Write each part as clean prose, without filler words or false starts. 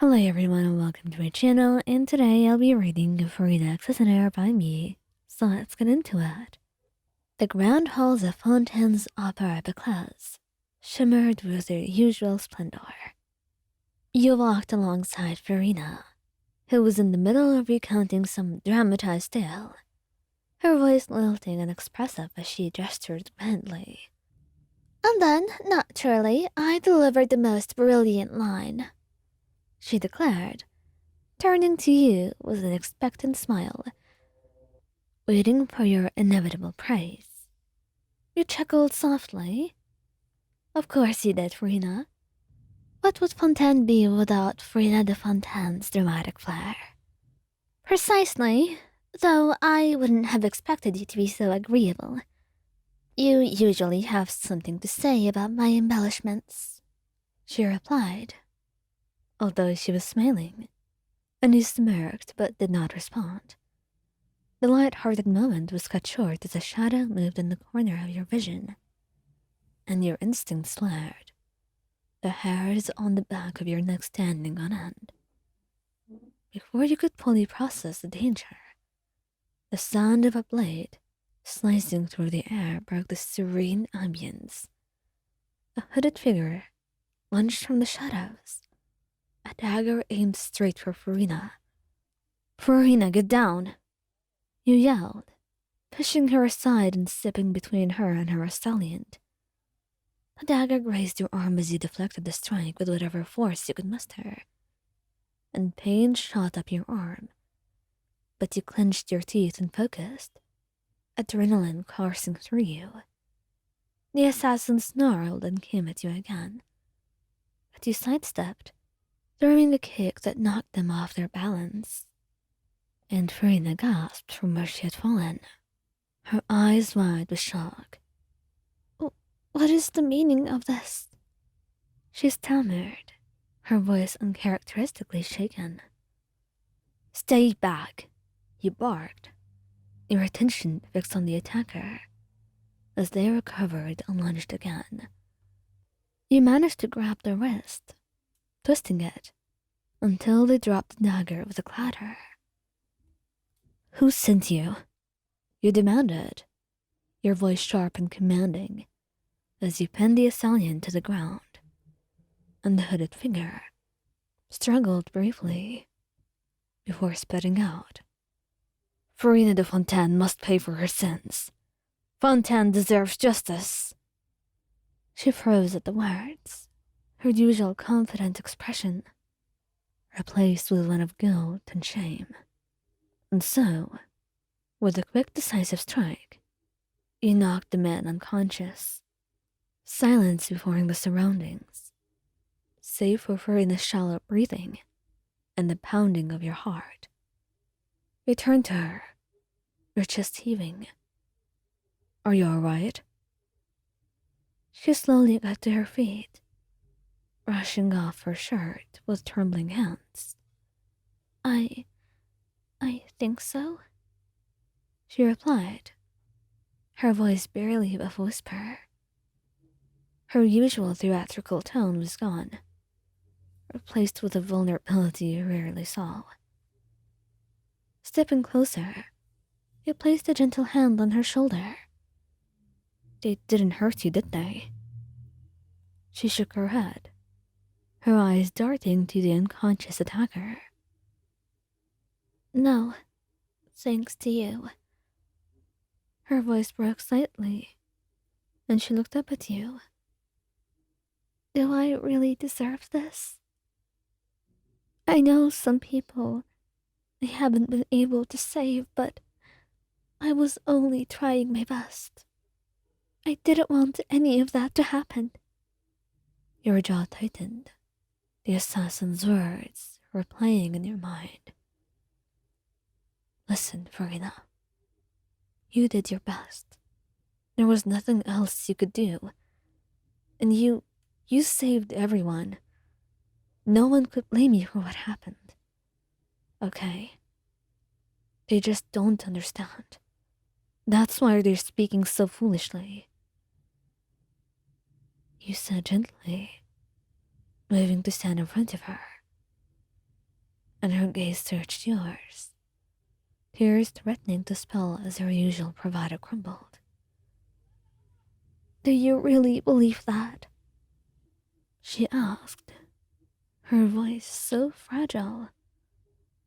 Hello everyone and welcome to my channel, and today I'll be reading Furina Listener by me, so let's get into it. The ground halls of Fontaine's Opera Because shimmered with their usual splendor. You walked alongside Furina, who was in the middle of recounting some dramatized tale, her voice lilting and expressive as she gestured gently. And then, naturally, I delivered the most brilliant line, she declared, turning to you with an expectant smile, waiting for your inevitable praise. You chuckled softly. Of course you did, Furina. What would Fontaine be without Furina de Fontaine's dramatic flair? Precisely, though I wouldn't have expected you to be so agreeable. You usually have something to say about my embellishments, she replied, although she was smiling, and he smirked but did not respond. The light-hearted moment was cut short as a shadow moved in the corner of your vision, and your instincts flared, the hairs on the back of your neck standing on end. Before you could fully process the danger, the sound of a blade slicing through the air broke the serene ambience. A hooded figure lunged from the shadows, a dagger aimed straight for Furina. "Furina, get down!" you yelled, pushing her aside and slipping between her and her assailant. The dagger grazed your arm as you deflected the strike with whatever force you could muster, and pain shot up your arm. But you clenched your teeth and focused, adrenaline coursing through you. The assassin snarled and came at you again, but you sidestepped, throwing a kick that knocked them off their balance. And Furina gasped from where she had fallen, her eyes wide with shock. "What is the meaning of this?" she stammered, her voice uncharacteristically shaken. "Stay back," you barked, your attention fixed on the attacker. As they recovered and lunged again, you managed to grab their wrist, twisting it until they dropped the dagger with a clatter. "Who sent you?" you demanded, your voice sharp and commanding, as you pinned the assailant to the ground, and the hooded figure struggled briefly before spitting out, "Furina de Fontaine must pay for her sins. Fontaine deserves justice." She froze at the words, her usual confident expression replaced with one of guilt and shame. And so, with a quick, decisive strike, you knocked the man unconscious. Silence before the surroundings, save for Furina's shallow breathing and the pounding of your heart. You turned to her, your chest heaving. "Are you all right?" She slowly got to her feet, brushing off her shirt with trembling hands. I think so," she replied, her voice barely above a whisper. Her usual theatrical tone was gone, replaced with a vulnerability you rarely saw. Stepping closer, you placed a gentle hand on her shoulder. "They didn't hurt you, did they?" She shook her head, her eyes darting to the unconscious attacker. "No, thanks to you." Her voice broke slightly, and she looked up at you. "Do I really deserve this? I know some people I haven't been able to save, but I was only trying my best. I didn't want any of that to happen." Your jaw tightened, the assassin's words replaying in your mind. "Listen, Furina. You did your best. There was nothing else you could do. And you saved everyone. No one could blame you for what happened. Okay? They just don't understand. That's why they're speaking so foolishly," you said gently, moving to stand in front of her. and her gaze searched yours, tears threatening to spill as her usual bravado crumbled. Do you really believe that? She asked, her voice so fragile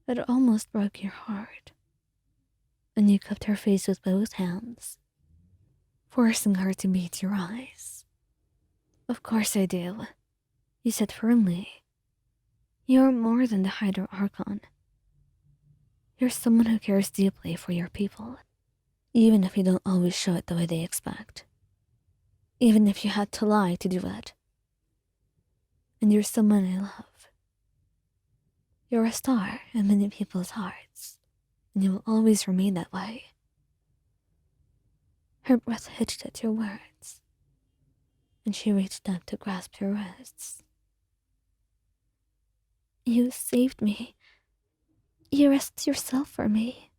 that it almost broke your heart. And you cupped her face with both hands, forcing her to meet your eyes. Of course I do, you said firmly. You're more than the Hydro Archon. You're someone who cares deeply for your people, even if you don't always show it the way they expect. Even if you had to lie to do it. And you're someone I love. You're a star in many people's hearts, and you will always remain that way. Her breath hitched at your words, and she reached up to grasp your wrists. You saved me. You risked yourself for me.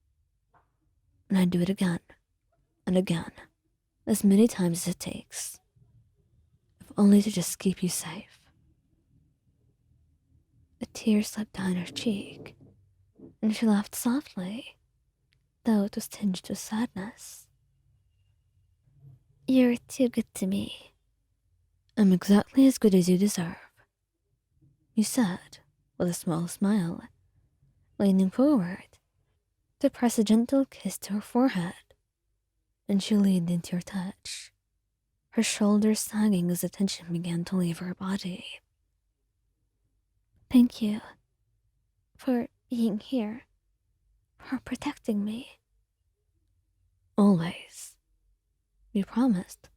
And I'd do it again, and again, as many times as it takes, if only to just keep you safe. A tear slipped down her cheek, and she laughed softly, though it was tinged with sadness. You're too good to me. I'm exactly as good as you deserve, you said, with a small smile, leaning forward to press a gentle kiss to her forehead, and she leaned into your touch, her shoulders sagging as the tension began to leave her body. Thank you for being here, for protecting me. Always, you promised,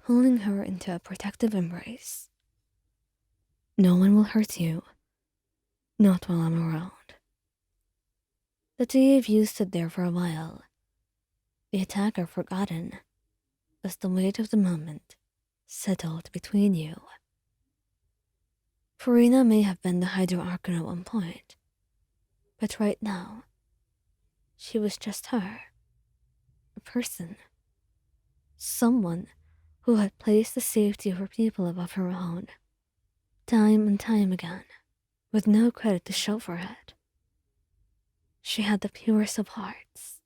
pulling her into a protective embrace. No one will hurt you, not while I'm around. The two of you stood there for a while, the attacker forgotten, as the weight of the moment settled between you. Furina may have been the Hydro Archon at one point, but right now, she was just her, a person, someone who had placed the safety of her people above her own, time and time again, with no credit to show for it. She had the purest of hearts,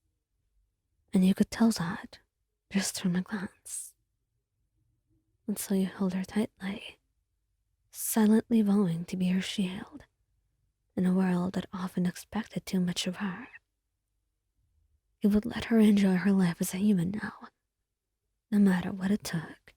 and you could tell that just from a glance. And so you held her tightly, silently vowing to be her shield in a world that often expected too much of her. You would let her enjoy her life as a human now, no matter what it took.